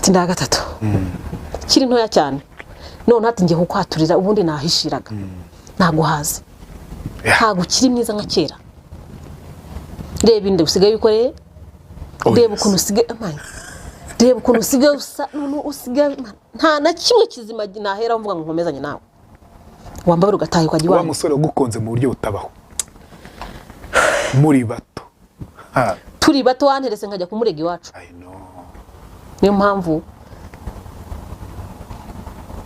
mfite inda gatatu kiri ntoya cyane none hati ngiye kukwaturira ubundi nahishiraga naguhaze ntago kiri mwiza nka kera reba inde usigaye ukoreye reba ukuntu usigaye amanye reba ukuntu usigaye usa none usigaye nta na kimwe kizima nahera mvuga ngo nkomezanye nawe wambabura ugataha ukajya wa musore ugukonze mu buryo butabaho muri bato turi bato wanterese nkajya kumurega iwacu niyo mpamvu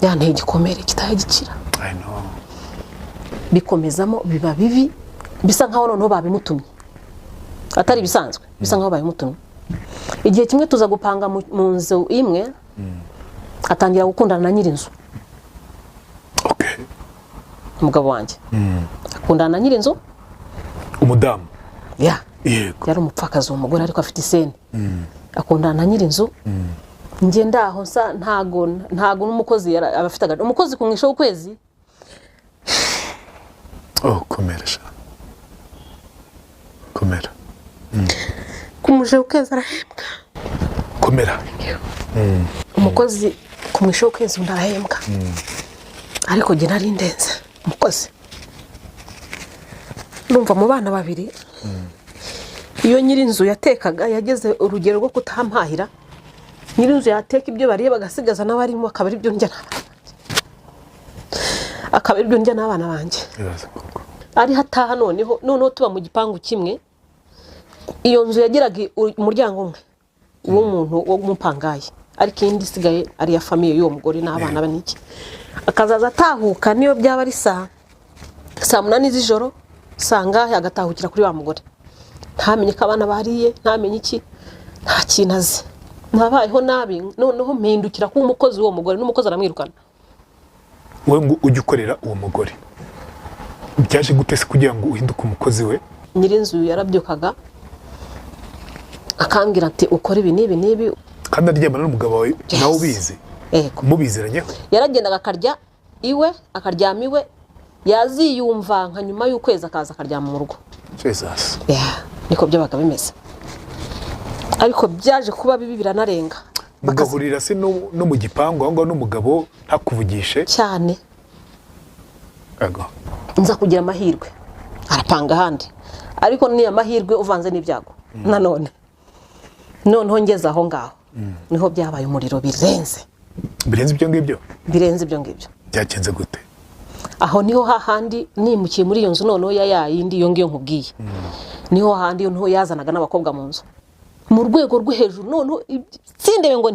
yanteye igikomere kitahe gikira bikomezamo biba bibi bisa nkaho noneho babimutumye atari bisanzwe bisa nkaho babimutumye igihe kimwe tuza gupanga mu nzu imwe atangira gukundana na nyirinzu umugabo wanjye akundana na nyirinzu umudamu yego yari umupfakazi umugore ariko afite iseni akundana na nyirinzu nge ndaho nsa ntago n'umukozi abafitaga umukozi kumwisha ukwezi komera kumuje ukwezi arahembwa komera umukozi kumwisha ukwezi ndarahembwa ariko nge nari ndenze umukozi numva mu bana babiri iyo nyirinzu yatekaga yageze urugero rwo kutampahira nyirinzu yateka ibyo bariye bagasigaza n'abarimo akabari ibyo ndya n'abana banjye ari hataha noneho tuba mu gipangu kimwe iyo nzu yagiraga umuryango umwe w'umuntu wo mupangaye ariko indi isigaye ari ya famiye y'uwo mugore n'abana baniki akazaza atahuka niyo byaba ari saa 8 z'ijoro sangahe agatahukira kuri wa mugore ntamenye ko abana bariye ntamenye iki nta kintu azi nabayeho nabi noneho mpindukira ku umukozi w'uwo mugore n'umukozi aramwirukana we ngo ujye ukorera uwo mugore byaje gutese kugira ngo uhinduke umukozi we nyirinzu yarabyukaga akambwira ati ukora ibi n'ibi kandi aryamana n'umugabo wawe nawe ubizi mubiziranyeho yaragendaga akarya iwe akaryama iwe yaziyumva nka nyuma y'ukwezi akaza akaryama mu rugo Jesus niko byabaga bimeze ariko byaje kuba bibi biranarenga mugahurira se no mu gipangu aho ngaho n'umugabo ntakuvugishe cyane nza kugira amahirwe arapanga ahandi ariko ni amahirwe uvanze n'ibyago noneho ngeze aho ngaho niho byabaye umuriro birenze ibyo ngibyo byakenze gute aho niho hahandi nimukiye muri iyo nzu noneho yayindi iyo ngiyo nkubwiye niho hahandi niho yazanaga n'abakobwa mu nzu mu rwego rwo hejuru noneho sindebe ngo